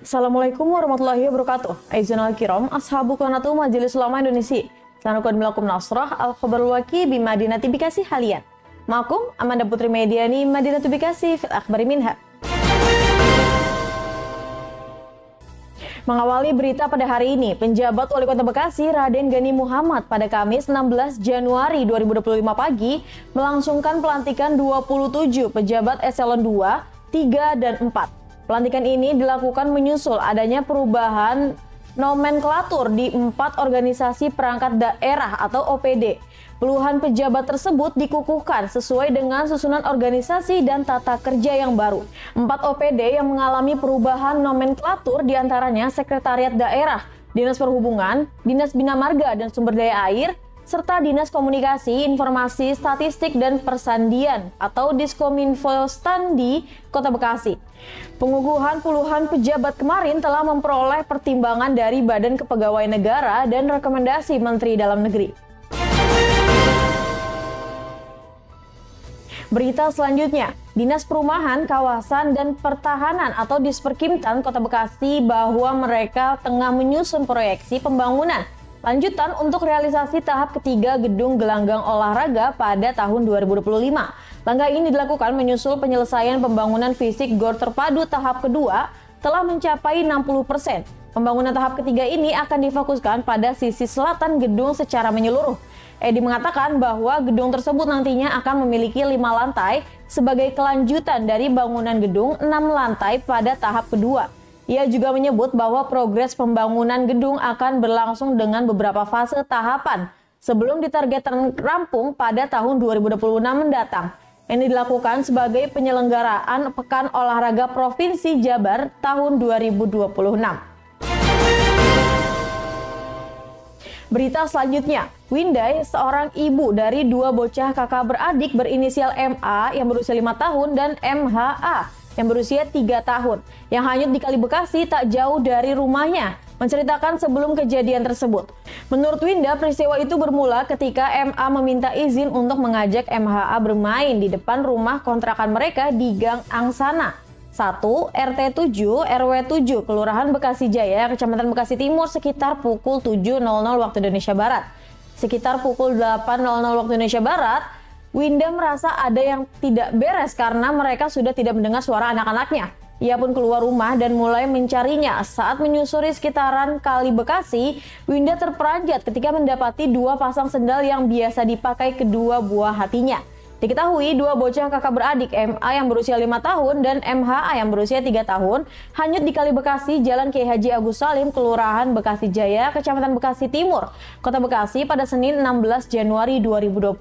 Assalamualaikum warahmatullahi wabarakatuh. Aizunal kiram, ashabu qanatu Majelis Ulama Indonesia. Sanakum melakum nasrah al-khabarul waki bima dinatibikasi halian. Makum Amanda Putri Mediani Madinatubikasi fil akhbari minha. Mengawali berita pada hari ini, penjabat Wali Kota Bekasi Raden Gani Muhammad pada Kamis 16 Januari 2025 pagi melangsungkan pelantikan 27 pejabat eselon 2, 3, dan 4. Pelantikan ini dilakukan menyusul adanya perubahan nomenklatur di 4 organisasi perangkat daerah atau OPD. Puluhan pejabat tersebut dikukuhkan sesuai dengan susunan organisasi dan tata kerja yang baru. 4 OPD yang mengalami perubahan nomenklatur diantaranya Sekretariat Daerah, Dinas Perhubungan, Dinas Bina Marga dan Sumber Daya Air, serta Dinas Komunikasi, Informasi, Statistik, dan Persandian atau Diskominfo Standi Kota Bekasi. Pengukuhan puluhan pejabat kemarin telah memperoleh pertimbangan dari Badan Kepegawaian Negara dan rekomendasi Menteri Dalam Negeri. Berita selanjutnya, Dinas Perumahan, Kawasan, dan Pertahanan atau Disperkimtan Kota Bekasi bahwa mereka tengah menyusun proyeksi pembangunan lanjutan untuk realisasi tahap ketiga gedung gelanggang olahraga pada tahun 2025. Langkah ini dilakukan menyusul penyelesaian pembangunan fisik GOR terpadu tahap kedua telah mencapai 60%. Pembangunan tahap ketiga ini akan difokuskan pada sisi selatan gedung secara menyeluruh. Edi mengatakan bahwa gedung tersebut nantinya akan memiliki 5 lantai sebagai kelanjutan dari bangunan gedung 6 lantai pada tahap kedua. Ia juga menyebut bahwa progres pembangunan gedung akan berlangsung dengan beberapa fase tahapan sebelum ditargetkan rampung pada tahun 2026 mendatang. Ini dilakukan sebagai penyelenggaraan Pekan Olahraga Provinsi Jabar tahun 2026. Berita selanjutnya, Windai, seorang ibu dari 2 bocah kakak beradik berinisial MA yang berusia 5 tahun dan MHA yang berusia 3 tahun, yang hanyut di Kali Bekasi tak jauh dari rumahnya, menceritakan sebelum kejadian tersebut. Menurut Winda, peristiwa itu bermula ketika MA meminta izin untuk mengajak MHA bermain di depan rumah kontrakan mereka di Gang Angsana 1, RT 7, RW 7, Kelurahan Bekasi Jaya, Kecamatan Bekasi Timur sekitar pukul 7.00 waktu Indonesia Barat. Sekitar pukul 8.00 waktu Indonesia Barat, Winda merasa ada yang tidak beres karena mereka sudah tidak mendengar suara anak-anaknya. Ia pun keluar rumah dan mulai mencarinya. Saat menyusuri sekitaran Kali Bekasi, Winda terperanjat ketika mendapati 2 pasang sendal yang biasa dipakai kedua buah hatinya. Diketahui 2 bocah kakak beradik, MA yang berusia 5 tahun dan MHA yang berusia 3 tahun, hanyut di Kali Bekasi, Jalan Kiai Haji Agus Salim, Kelurahan Bekasi Jaya, Kecamatan Bekasi Timur, Kota Bekasi pada Senin 16 Januari 2025.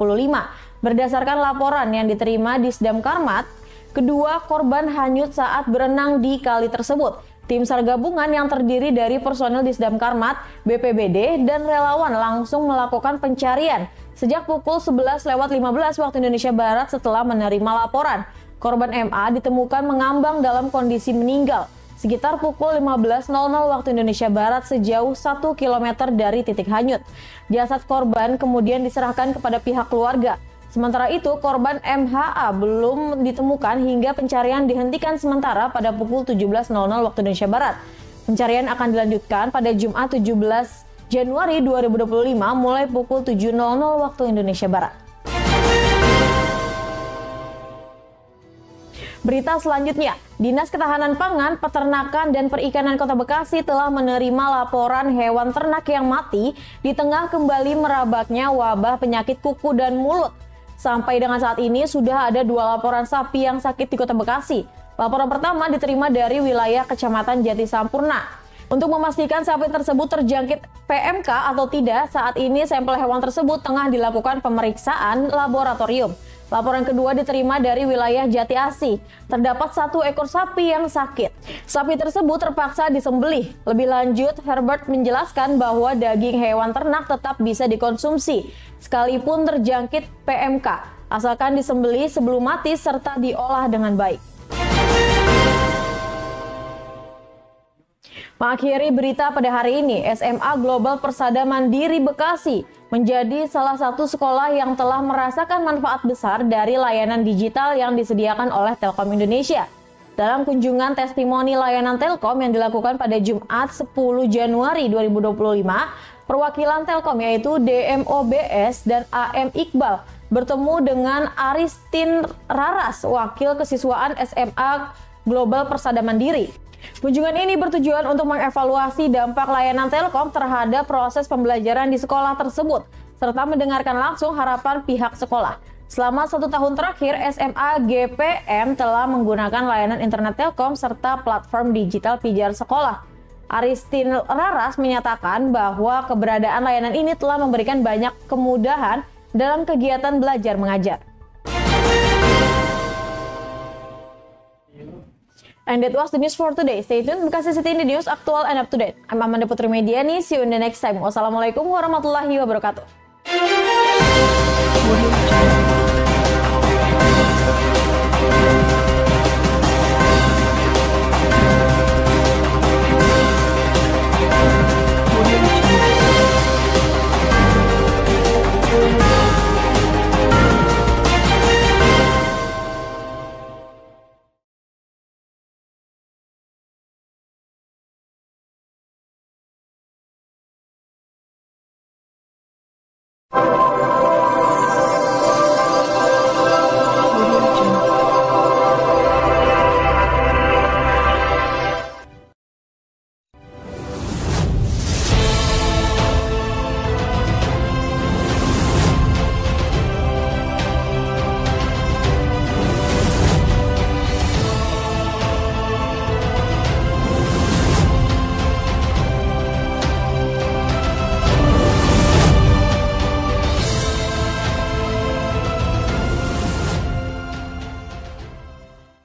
Berdasarkan laporan yang diterima di Disdam Karmat, kedua korban hanyut saat berenang di kali tersebut. Tim SAR gabungan yang terdiri dari personel Disdam Karmat, BPBD, dan relawan langsung melakukan pencarian sejak pukul 11.15 waktu Indonesia Barat setelah menerima laporan. Korban MA ditemukan mengambang dalam kondisi meninggal sekitar pukul 15.00 waktu Indonesia Barat sejauh 1 km dari titik hanyut. Jasad korban kemudian diserahkan kepada pihak keluarga. Sementara itu, korban MHA belum ditemukan hingga pencarian dihentikan sementara pada pukul 17.00 waktu Indonesia Barat. Pencarian akan dilanjutkan pada Jumat 17 Januari 2025 mulai pukul 7.00 waktu Indonesia Barat. Berita selanjutnya, Dinas Ketahanan Pangan, Peternakan, dan Perikanan Kota Bekasi telah menerima laporan hewan ternak yang mati di tengah kembali merabaknya wabah penyakit kuku dan mulut. Sampai dengan saat ini sudah ada 2 laporan sapi yang sakit di Kota Bekasi. Laporan pertama diterima dari wilayah Kecamatan Jati Sampurna. Untuk memastikan sapi tersebut terjangkit PMK atau tidak, saat ini sampel hewan tersebut tengah dilakukan pemeriksaan laboratorium. Laporan kedua diterima dari wilayah Jati Asih. Terdapat 1 ekor sapi yang sakit. Sapi tersebut terpaksa disembelih. Lebih lanjut, Herbert menjelaskan bahwa daging hewan ternak tetap bisa dikonsumsi, sekalipun terjangkit PMK, asalkan disembelih sebelum mati serta diolah dengan baik. Mengakhiri berita pada hari ini, SMA Global Persada Mandiri Bekasi menjadi salah satu sekolah yang telah merasakan manfaat besar dari layanan digital yang disediakan oleh Telkom Indonesia. Dalam kunjungan testimoni layanan Telkom yang dilakukan pada Jumat 10 Januari 2025, perwakilan Telkom yaitu DMOBS dan AM Iqbal bertemu dengan Aristin Raras, wakil kesiswaan SMA Global Persada Mandiri. Kunjungan ini bertujuan untuk mengevaluasi dampak layanan Telkom terhadap proses pembelajaran di sekolah tersebut, serta mendengarkan langsung harapan pihak sekolah. Selama 1 tahun terakhir, SMA GPM telah menggunakan layanan internet Telkom serta platform digital pijar sekolah. Aristin Raras menyatakan bahwa keberadaan layanan ini telah memberikan banyak kemudahan dalam kegiatan belajar mengajar. And that was the news for today. Stay tuned, Bekasi City in the News, aktual and up to date. I'm Amanda Putri Mediani. See you in the next time. Wassalamualaikum warahmatullahi wabarakatuh.